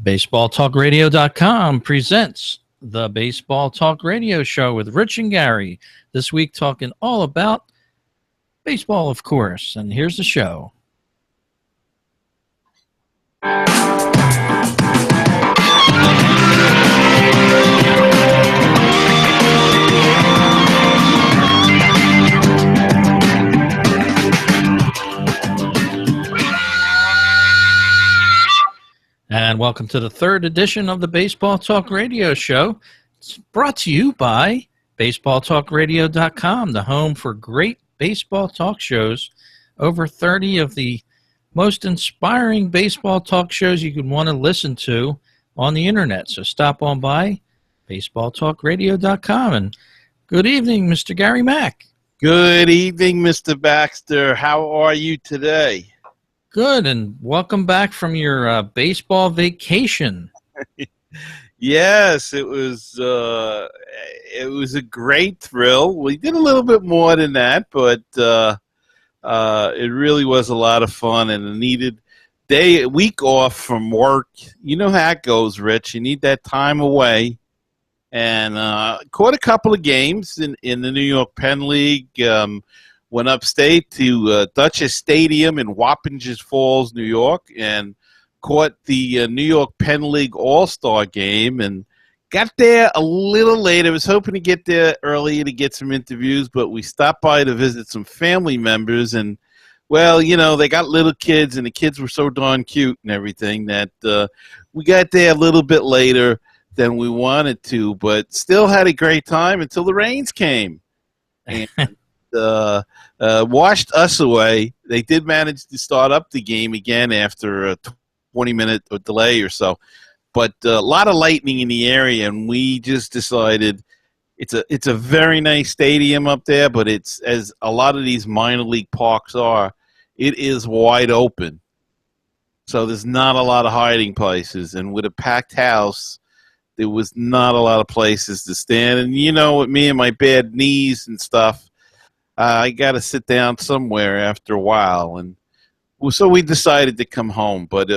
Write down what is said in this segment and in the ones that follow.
BaseballTalkRadio.com presents the Baseball Talk Radio Show with Rich and Gary. This week talking all about baseball, of course. And here's the show. And welcome to the third edition of the Baseball Talk Radio Show. It's brought to you by BaseballTalkRadio.com, the home for great baseball talk shows. Over 30 of the most inspiring baseball talk shows you could want to listen to on the internet. So stop on by BaseballTalkRadio.com. And good evening, Mr. Gary Mack. Good evening, Mr. Baxter. How are you today? Good, and welcome back from your baseball vacation. Yes, it was a great thrill. We did a little bit more than that, but it really was a lot of fun and a needed week off from work. You know how it goes, Rich. You need that time away. And caught a couple of games in the New York Penn League. Went upstate to Dutchess Stadium in Wappingers Falls, New York, and caught the New York Penn League All-Star game and got there a little late. I was hoping to get there earlier to get some interviews, but we stopped by to visit some family members, and, well, you know, they got little kids, and the kids were so darn cute and everything that we got there a little bit later than we wanted to, but still had a great time until the rains came. And washed us away. They did manage to start up the game again after a 20-minute delay or so, but a lot of lightning in the area, and we just decided it's a very nice stadium up there, but it's, as a lot of these minor league parks are, it is wide open. So there's not a lot of hiding places, and with a packed house, there was not a lot of places to stand. And you know, with me and my bad knees and stuff, I got to sit down somewhere after a while, and so we decided to come home. But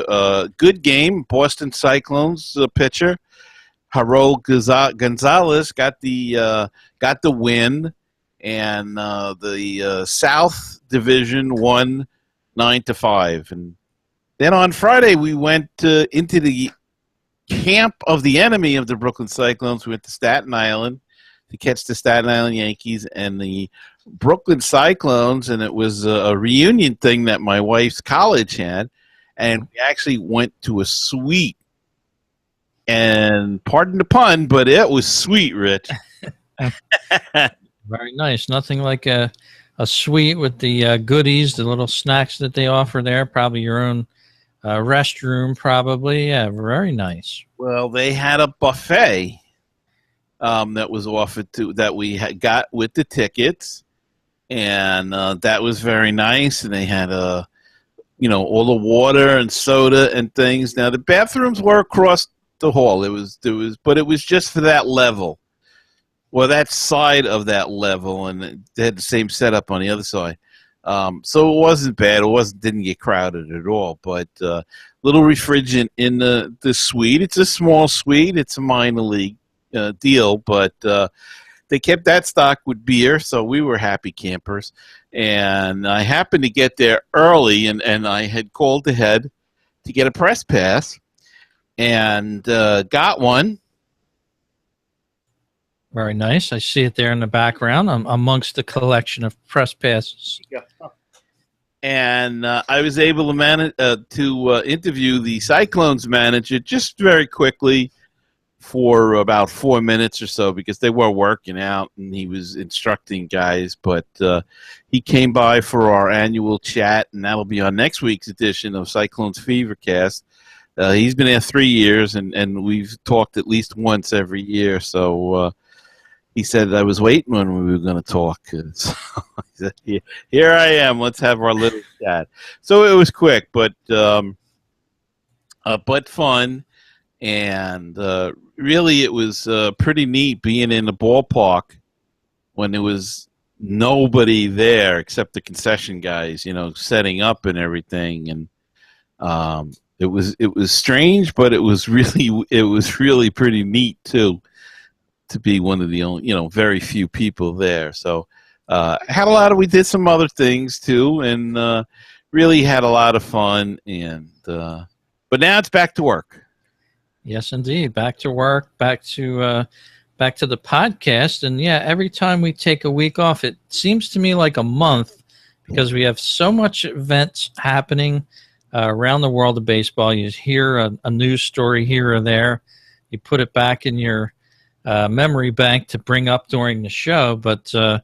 good game. Boston Cyclones pitcher Harold Gonzalez got the win, and the South Division won 9-5. And then on Friday we went into the camp of the enemy of the Brooklyn Cyclones. We went to Staten Island to catch the Staten Island Yankees and the Brooklyn Cyclones, and it was a reunion thing that my wife's college had, and we actually went to a suite. And pardon the pun, but it was sweet, Rich. Very nice. Nothing like a suite with the goodies, the little snacks that they offer there. Probably your own restroom, probably. Yeah, very nice. Well, they had a buffet that was offered that we got with the tickets, and that was very nice. And they had all the water and soda and things. Now the bathrooms were across the hall. But it was just for that level, or that side of that level, and they had the same setup on the other side. So it wasn't bad. Didn't get crowded at all. But little refrigerant in the suite. It's a small suite. It's a minor league deal, but they kept that stocked with beer, so we were happy campers. And I happened to get there early, and I had called ahead to get a press pass, and got one. Very nice. I see it there in the background amongst the collection of press passes. And I was able to interview the Cyclones manager just very quickly for about 4 minutes or so, because they were working out and he was instructing guys. But he came by for our annual chat, and that'll be on next week's edition of Cyclones Fevercast. He's been there 3 years, and we've talked at least once every year. So he said I was waiting when we were going to talk. So I said, here I am. Let's have our little chat. So it was quick, but fun. And really, it was pretty neat being in the ballpark when there was nobody there except the concession guys, setting up and everything. And It was strange, but it was really pretty neat too, to be one of the only, very few people there. So we did some other things too, and really had a lot of fun. And but now it's back to work. Yes, indeed. Back to work, back to the podcast. And yeah, every time we take a week off, it seems to me like a month, because we have so much events happening around the world of baseball. You hear a news story here or there, you put it back in your memory bank to bring up during the show. But yeah,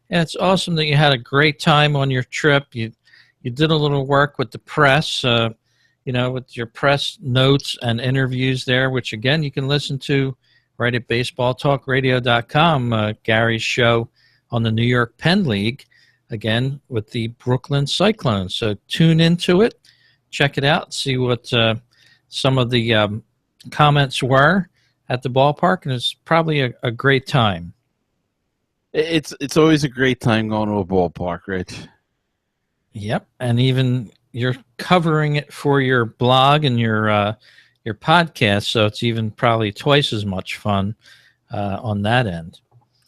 it's awesome that you had a great time on your trip. You did a little work with the press, with your press notes and interviews there, which again you can listen to right at baseballtalkradio.com. Gary's show on the New York Penn League, again with the Brooklyn Cyclones. So tune into it, check it out, see what some of the comments were at the ballpark, and it's probably a great time. It's always a great time going to a ballpark, Rich. Yep, and even you're covering it for your blog and your podcast, so it's even probably twice as much fun on that end.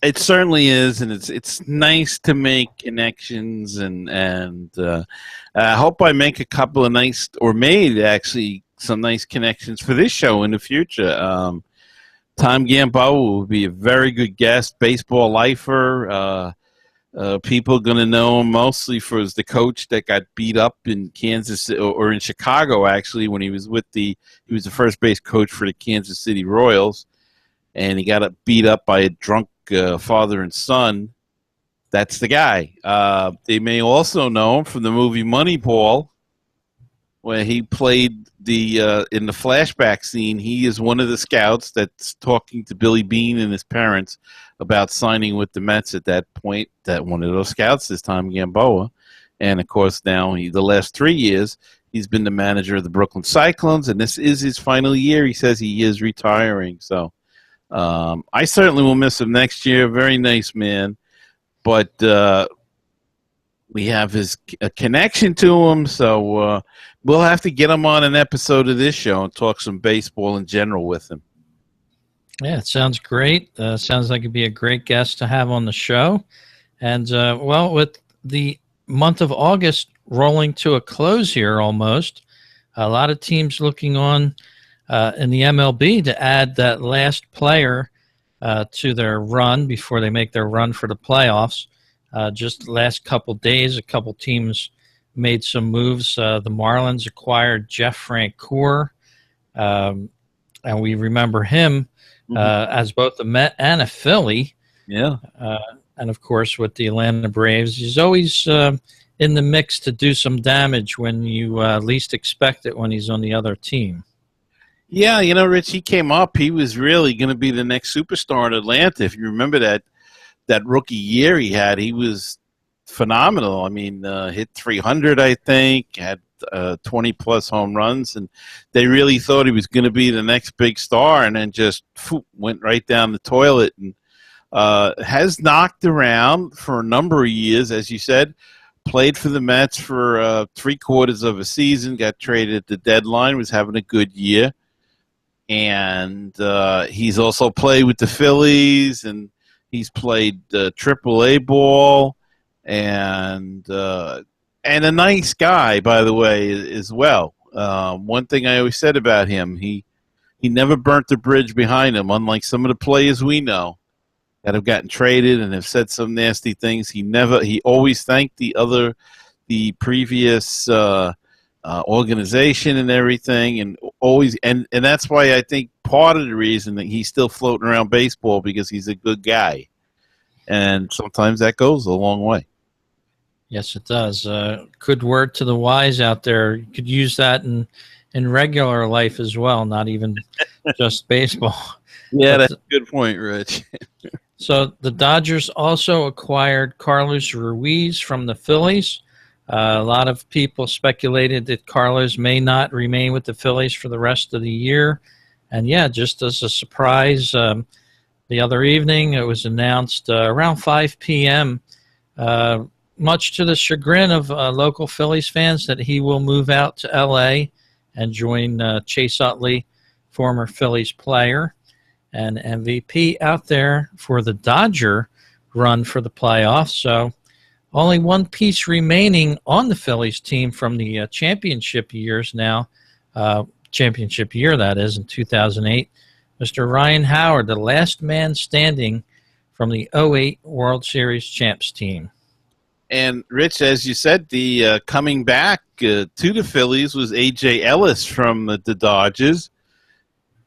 It certainly is, and it's nice to make connections, and I hope I make a couple of made actually some nice connections for this show in the future. Tom Gamboa will be a very good guest, baseball lifer. People are going to know him mostly for as the coach that got beat up in Kansas or in Chicago, actually, when he was he was the first base coach for the Kansas City Royals, and he got beat up by a drunk father and son. That's the guy. They may also know him from the movie Moneyball, where he played in the flashback scene. He is one of the scouts that's talking to Billy Beane and his parents about signing with the Mets at that point. That one of those scouts is Tom Gamboa. And, of course, now the last 3 years, he's been the manager of the Brooklyn Cyclones, and this is his final year. He says he is retiring. So I certainly will miss him next year. Very nice man. But we have a connection to him, so we'll have to get him on an episode of this show and talk some baseball in general with him. Yeah, it sounds great. Sounds like it'd be a great guest to have on the show. And, with the month of August rolling to a close here almost, a lot of teams looking on in the MLB to add that last player to their run before they make their run for the playoffs. Just the last couple days, a couple teams made some moves. The Marlins acquired Jeff Francoeur, and we remember him as both a Met and a Philly. Yeah. And, of course, with the Atlanta Braves, he's always in the mix to do some damage when you least expect it when he's on the other team. Yeah, Rich, he came up. He was really going to be the next superstar in Atlanta. If you remember that rookie year he had, he was phenomenal. I mean, hit 300, I think, had 20-plus home runs, and they really thought he was going to be the next big star, and then just went right down the toilet, and has knocked around for a number of years, as you said. Played for the Mets for 3/4 of a season, got traded at the deadline, was having a good year. And he's also played with the Phillies, and he's played AAA ball, and a nice guy, by the way, as well. One thing I always said about him, he never burnt the bridge behind him, unlike some of the players we know that have gotten traded and have said some nasty things. He always thanked the previous organization and everything, and always, and that's why I think part of the reason that he's still floating around baseball, because he's a good guy, and sometimes that goes a long way. Yes, it does. Good word to the wise out there. You could use that in regular life as well, not even just baseball. Yeah, that's a good point, Rich. So the Dodgers also acquired Carlos Ruiz from the Phillies. A lot of people speculated that Carlos may not remain with the Phillies for the rest of the year. And, yeah, just as a surprise, the other evening it was announced around 5 p.m., much to the chagrin of local Phillies fans, that he will move out to L.A. and join Chase Utley, former Phillies player and MVP, out there for the Dodger run for the playoffs. So only one piece remaining on the Phillies team from the championship years now, championship year that is, in 2008. Mr. Ryan Howard, the last man standing from the '08 World Series champs team. And, Rich, as you said, the coming back to the Phillies was A.J. Ellis from the Dodgers.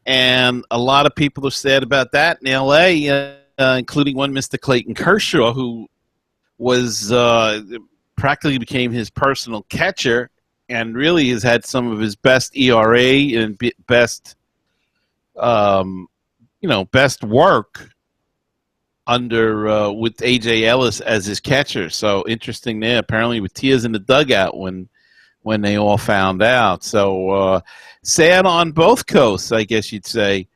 And a lot of people are sad about that in L.A., including one Mr. Clayton Kershaw, who was practically became his personal catcher and really has had some of his best ERA and best best work under with A.J. Ellis as his catcher. So interesting there. Apparently with tears in the dugout when they all found out. So sad on both coasts, I guess you'd say,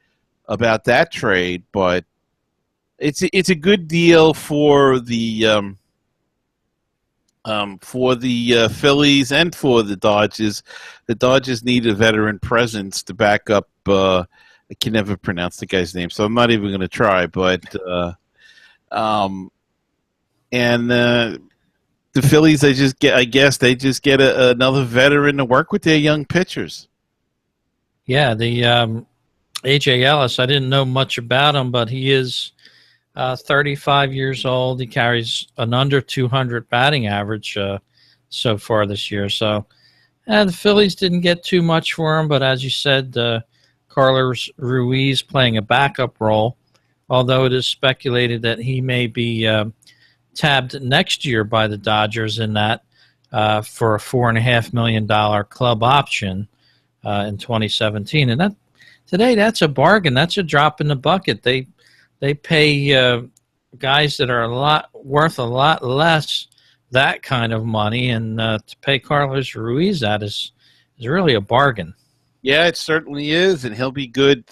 about that trade. But it's a good deal for the Phillies and for the Dodgers. The Dodgers need a veteran presence to back up. I can never pronounce the guy's name, so I'm not even going to try. But the Phillies, I guess they just get another veteran to work with their young pitchers. Yeah, the A.J. Ellis, I didn't know much about him, but he is 35 years old. He carries an under 200 batting average so far this year. So the Phillies didn't get too much for him, but as you said, Carlos Ruiz playing a backup role, although it is speculated that he may be tabbed next year by the Dodgers in that for a $4.5 million club option in 2017. And that's a bargain. That's a drop in the bucket. They pay guys that are worth a lot less that kind of money, and to pay Carlos Ruiz that is really a bargain. Yeah, it certainly is, and he'll be good.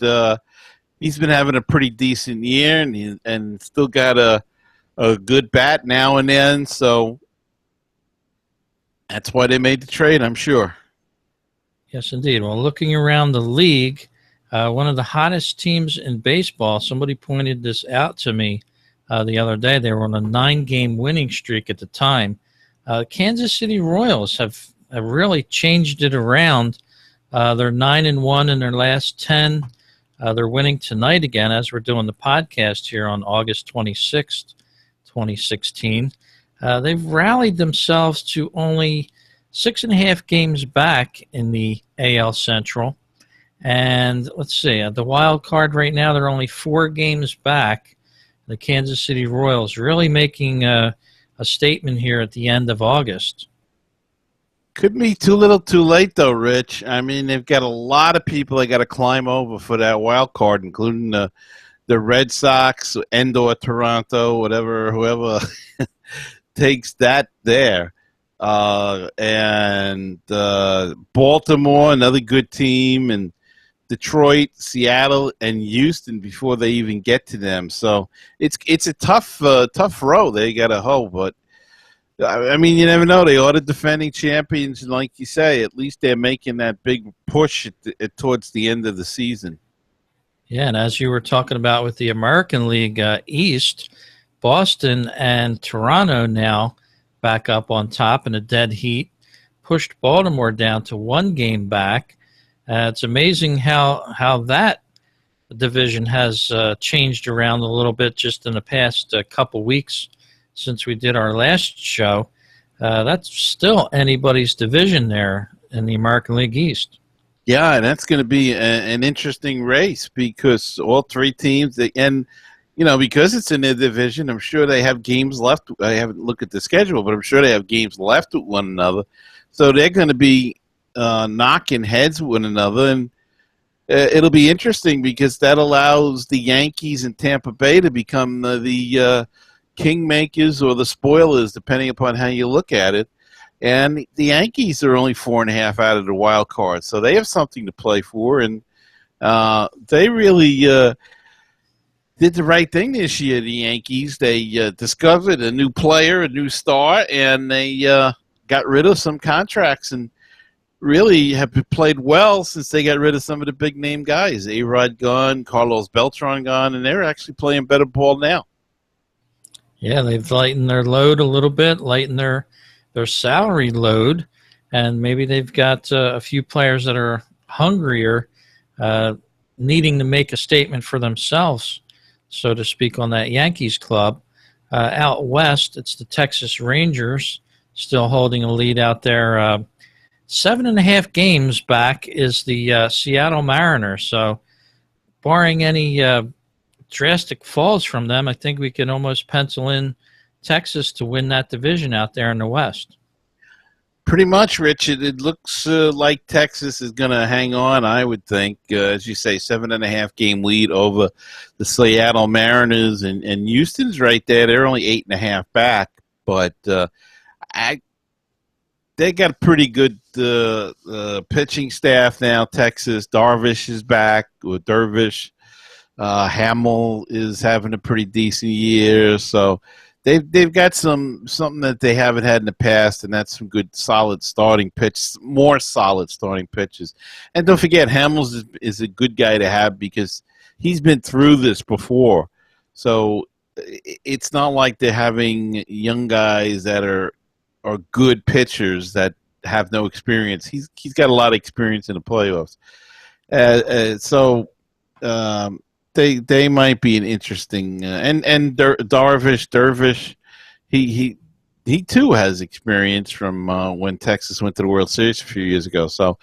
He's been having a pretty decent year, and still got a good bat now and then. So that's why they made the trade, I'm sure. Yes, indeed. Well, looking around the league, one of the hottest teams in baseball, somebody pointed this out to me the other day. They were on a 9-game winning streak at the time. Kansas City Royals have really changed it around. They're 9-1 in their last 10. They're winning tonight again as we're doing the podcast here on August 26th, 2016. They've rallied themselves to only 6.5 games back in the AL Central. And let's see, the wild card right now, they're only 4 games back. The Kansas City Royals really making a statement here at the end of August. Could be too little too late, though, Rich. I mean, they've got a lot of people they got to climb over for that wild card, including the Red Sox, and/or Toronto, whoever takes that there. And Baltimore, another good team, and Detroit, Seattle, and Houston before they even get to them. So it's a tough row they got to hoe, but I mean, you never know. They are the defending champions, and like you say, at least they're making that big push towards the end of the season. Yeah, and as you were talking about with the American League East, Boston and Toronto now back up on top in a dead heat, pushed Baltimore down to 1 game back. It's amazing how that division has changed around a little bit just in the past couple weeks since we did our last show. That's still anybody's division there in the American League East. Yeah, and that's going to be an interesting race because all 3 teams, and because it's in their division, I'm sure they have games left. I haven't looked at the schedule, but I'm sure they have games left with one another. So they're going to be knocking heads with one another, and it'll be interesting because that allows the Yankees and Tampa Bay to become the kingmakers or the spoilers, depending upon how you look at it. And the Yankees are only 4.5 out of the wild card, so they have something to play for. And they really did the right thing this year, the Yankees. They discovered a new player, a new star, and they got rid of some contracts and really have played well since they got rid of some of the big name guys. A-Rod gone, Carlos Beltran gone, and they're actually playing better ball now. Yeah, they've lightened their load a little bit, lightened their salary load, and maybe they've got a few players that are hungrier, needing to make a statement for themselves, so to speak, on that Yankees club. Out west, it's the Texas Rangers still holding a lead out there. 7.5 games back is the Seattle Mariners. So barring any drastic falls from them, I think we can almost pencil in Texas to win that division out there in the West. Pretty much, Rich. It looks like Texas is going to hang on, I would think. As you say, 7.5 game lead over the Seattle Mariners, and Houston's right there. They're only 8.5 back, but they got a pretty good pitching staff now. Texas, Darvish is back with Dervish. Hamill is having a pretty decent year, so they've got something that they haven't had in the past, and that's some good solid starting pitches, more solid starting pitches. And don't forget, Hamels is a good guy to have because he's been through this before. So it's not like they're having young guys that are good pitchers that have no experience. He's got a lot of experience in the playoffs. They might be an interesting and Darvish, he too has experience from when Texas went to the World Series a few years ago. So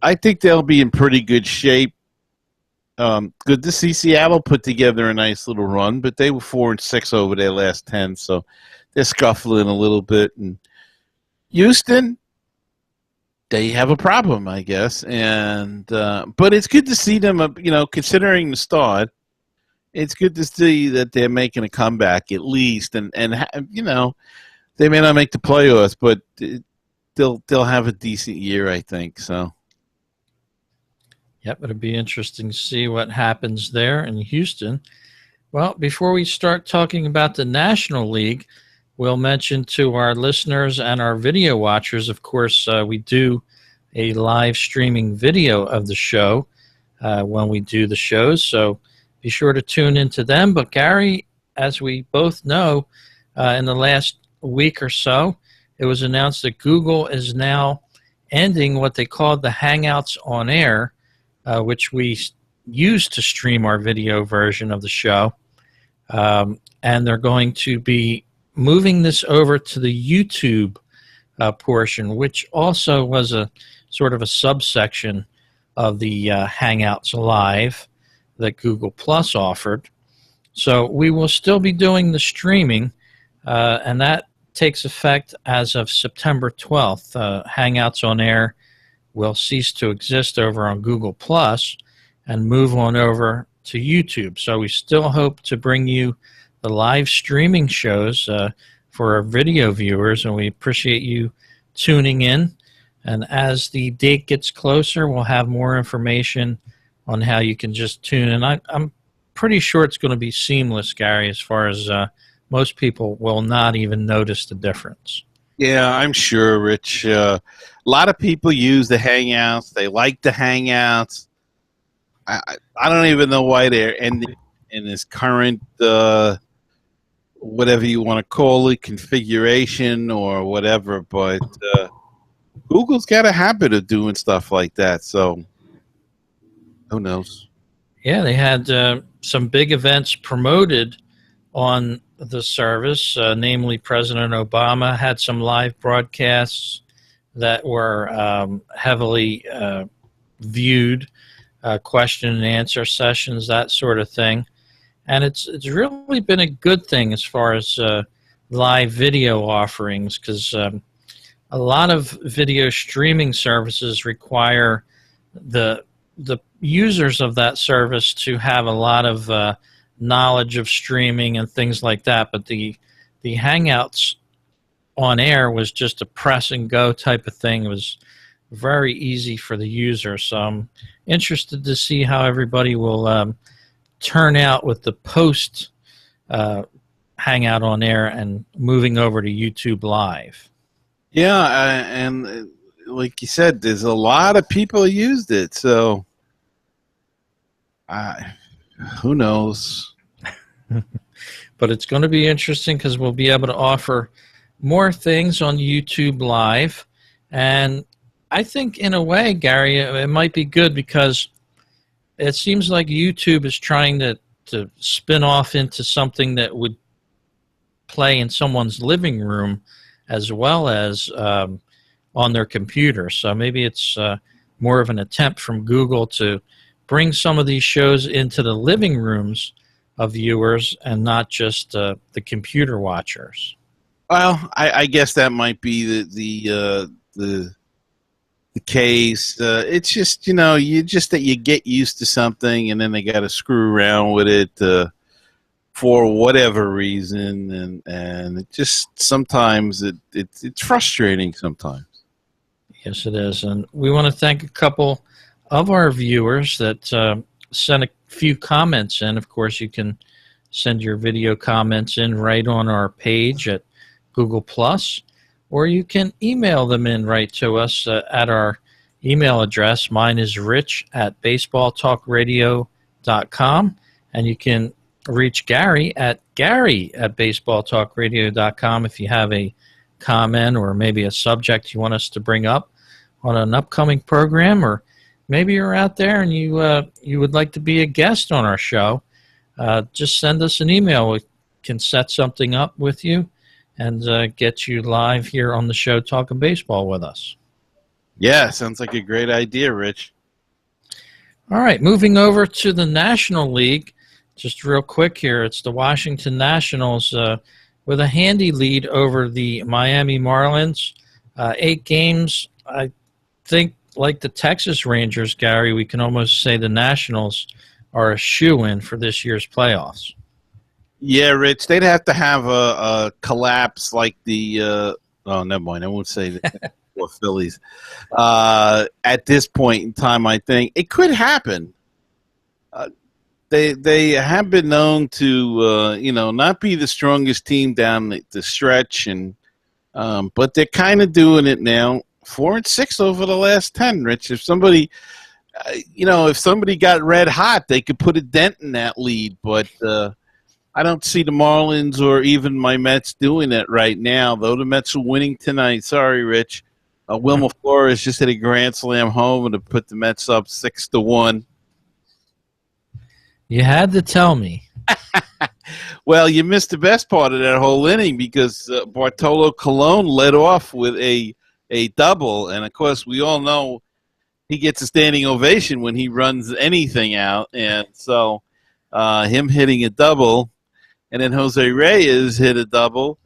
I think they'll be in pretty good shape. Good to see Seattle put together a nice little run, but they were 4-6 over their last 10, so they're scuffling a little bit. And Houston, they have a problem, I guess, and but it's good to see them. Considering the start, it's good to see that they're making a comeback at least, and they may not make the playoffs, but they'll have a decent year, I think. So, yep, it'll be interesting to see what happens there in Houston. Well, before we start talking about the National League, we'll mention to our listeners and our video watchers, of course, we do a live streaming video of the show when we do the shows, so be sure to tune into them. But Gary, as we both know, in the last week or so, it was announced that Google is now ending what they called the Hangouts on Air, which we used to stream our video version of the show, and they're going to be moving this over to the YouTube portion, which also was a sort of a subsection of the Hangouts Live that Google Plus offered. So we will still be doing the streaming, and that takes effect as of September 12th. Hangouts on Air will cease to exist over on Google Plus and move on over to YouTube. So we still hope to bring you the live streaming shows for our video viewers, and we appreciate you tuning in. And as the date gets closer, we'll have more information on how you can just tune in. I'm pretty sure it's going to be seamless, Gary, as far as most people will not even notice the difference. Yeah, I'm sure, Rich. A lot of people use the Hangouts. They like the Hangouts. I don't even know why they're ending in this current whatever you want to call it, configuration or whatever, but Google's got a habit of doing stuff like that, so who knows? Yeah, they had some big events promoted on the service, namely President Obama had some live broadcasts that were heavily viewed, question and answer sessions, that sort of thing. And it's really been a good thing as far as live video offerings, because a lot of video streaming services require the users of that service to have a lot of knowledge of streaming and things like that. But the Hangouts on Air was just a press and go type of thing. It was very easy for the user. So I'm interested to see how everybody will turn out with the post Hangout on Air and moving over to YouTube Live. Yeah, and like you said, there's a lot of people who used it. So, who knows? But it's going to be interesting because we'll be able to offer more things on YouTube Live. And I think, in a way, Gary, it might be good because it seems like YouTube is trying to spin off into something that would play in someone's living room as well as on their computer. So maybe it's more of an attempt from Google to bring some of these shows into the living rooms of viewers and not just the computer watchers. Well, I guess that might be the case. It's just, you get used to something and then they got to screw around with it for whatever reason, and it just sometimes it's frustrating sometimes. Yes, it is. And we want to thank a couple of our viewers that sent a few comments in. Of course, you can send your video comments in right on our page at Google+, or you can email them in right to us at our email address. Mine is rich@baseballtalkradio.com, and you can reach Gary at baseballtalkradio.com if you have a comment or maybe a subject you want us to bring up on an upcoming program, or maybe you're out there and you would like to be a guest on our show. Just send us an email. We can set something up with you and get you live here on the show talking baseball with us. Yeah, sounds like a great idea, Rich. All right, moving over to the National League. Just real quick here, it's the Washington Nationals with a handy lead over the Miami Marlins. 8 games. I think, like the Texas Rangers, Gary, we can almost say the Nationals are a shoo-in for this year's playoffs. Yeah, Rich, they'd have to have a collapse like the never mind, I won't say that. Or Phillies. At this point in time, I think it could happen. They have been known to not be the strongest team down the stretch, and but they're kind of doing it now. 4-6 over the last 10, Rich. If somebody got red hot, they could put a dent in that lead. But I don't see the Marlins or even my Mets doing it right now. Though the Mets are winning tonight. Sorry, Rich. Wilmer Flores just hit a grand slam home and to put the Mets up 6-1. You had to tell me. Well, you missed the best part of that whole inning because Bartolo Colon led off with a double, and of course we all know he gets a standing ovation when he runs anything out, and so him hitting a double, and then Jose Reyes hit a double,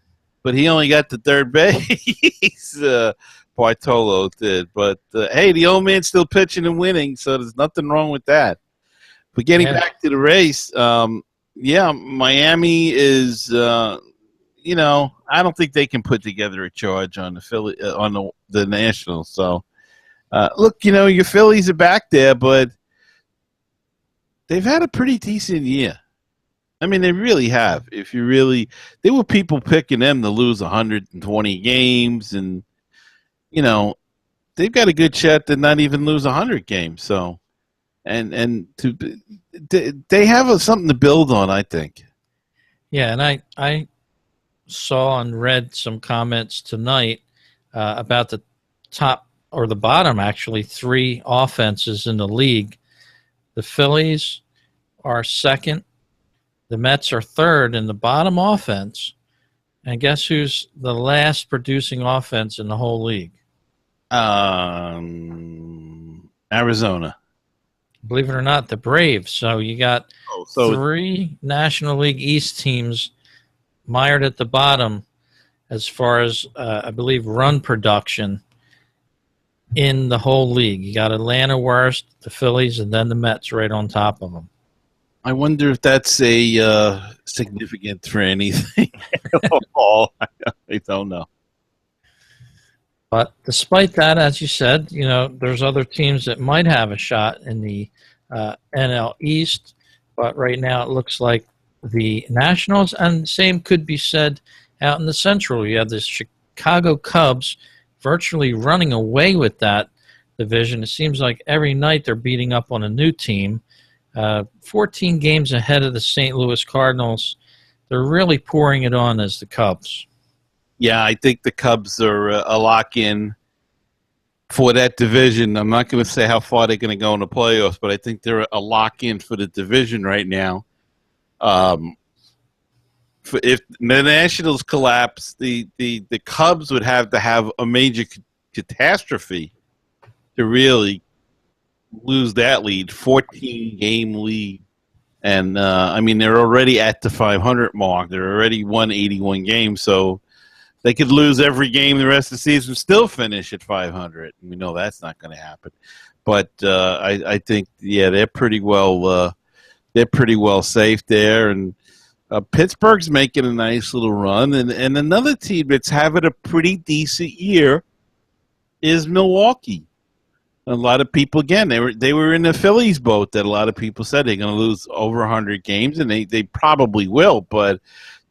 but he only got to third base. Bartolo did, but hey, the old man's still pitching and winning, so there's nothing wrong with that. But getting back to the race, Miami is, I don't think they can put together a charge on the Nationals. So, look, your Phillies are back there, but they've had a pretty decent year. I mean, they really have. There were people picking them to lose 120 games, and they've got a good shot to not even lose 100 games. So. And they have something to build on, I think. Yeah, and I saw and read some comments tonight about the top or the bottom, actually, 3 offenses in the league. The Phillies are second. The Mets are third in the bottom offense. And guess who's the last producing offense in the whole league? Arizona. Believe it or not, the Braves. So you got 3 National League East teams mired at the bottom as far as, I believe, run production in the whole league. You got Atlanta worst, the Phillies, and then the Mets right on top of them. I wonder if that's a significant for anything at all. I don't know. But despite that, as you said, there's other teams that might have a shot in the NL East. But right now it looks like the Nationals, and the same could be said out in the Central. You have the Chicago Cubs virtually running away with that division. It seems like every night they're beating up on a new team. 14 games ahead of the St. Louis Cardinals. They're really pouring it on as the Cubs. Yeah, I think the Cubs are a lock-in for that division. I'm not going to say how far they're going to go in the playoffs, but I think they're a lock-in for the division right now. If the Nationals collapse, the Cubs would have to have a major catastrophe to really lose that lead, 14-game lead. And, I mean, they're already at the 500 mark. They're already won 81 games, so they could lose every game the rest of the season and still finish at 500. We know that's not going to happen. But I think, yeah, they're pretty well safe there. And Pittsburgh's making a nice little run. And another team that's having a pretty decent year is Milwaukee. A lot of people, again, they were in the Phillies boat that a lot of people said they're going to lose over 100 games, and they probably will. But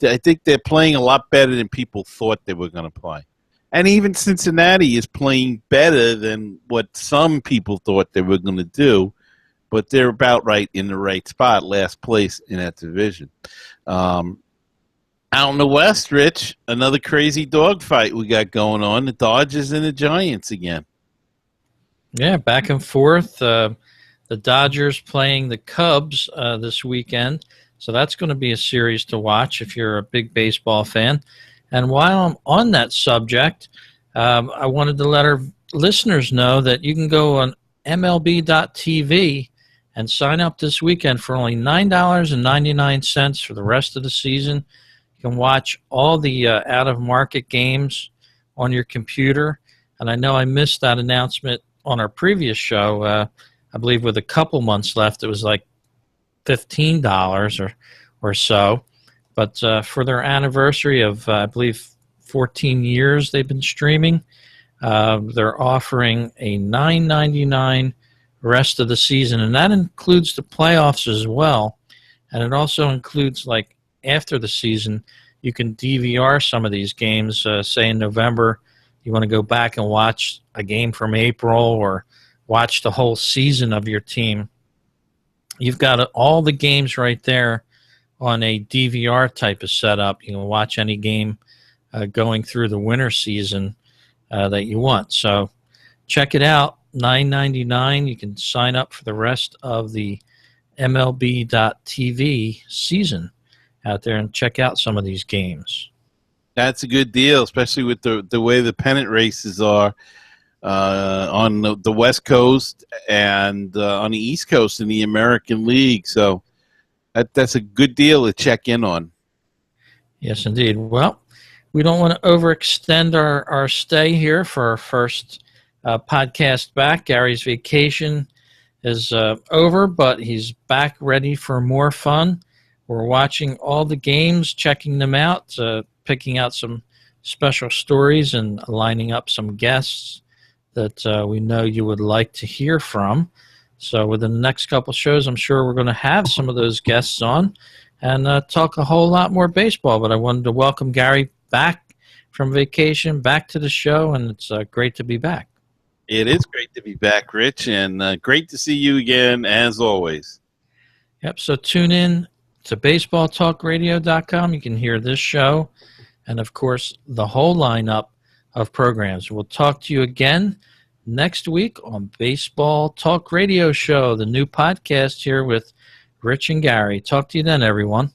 I think they're playing a lot better than people thought they were going to play. And even Cincinnati is playing better than what some people thought they were going to do. But they're about right in the right spot, last place in that division. Out in the West, Rich, another crazy dogfight we got going on, the Dodgers and the Giants again. Yeah, back and forth. The Dodgers playing the Cubs this weekend. So that's going to be a series to watch if you're a big baseball fan. And while I'm on that subject, I wanted to let our listeners know that you can go on MLB.tv and sign up this weekend for only $9.99 for the rest of the season. You can watch all the out-of-market games on your computer. And I know I missed that announcement on our previous show. I believe with a couple months left, it was like $15 or so. But for their anniversary of, I believe, 14 years they've been streaming, they're offering a $9.99 rest of the season, and that includes the playoffs as well. And it also includes, like, after the season, you can DVR some of these games. Say in November, you want to go back and watch a game from April or watch the whole season of your team. You've got all the games right there on a DVR type of setup. You can watch any game going through the winter season that you want. So check it out, $9.99. You can sign up for the rest of the MLB.tv season out there and check out some of these games. That's a good deal, especially with the way the pennant races are on the West Coast and on the East Coast in the American League. So that's a good deal to check in on. Yes, indeed. Well, we don't want to overextend our stay here for our first podcast back. Gary's vacation is over, but he's back ready for more fun. We're watching all the games, checking them out, picking out some special stories and lining up some guests that we know you would like to hear from. So within the next couple shows, I'm sure we're going to have some of those guests on and talk a whole lot more baseball. But I wanted to welcome Gary back from vacation, back to the show, and it's great to be back. It is great to be back, Rich, and great to see you again, as always. Yep, so tune in to baseballtalkradio.com. You can hear this show and, of course, the whole lineup of programs. We'll talk to you again next week on Baseball Talk Radio Show, the new podcast here with Rich and Gary. Talk to you then, everyone.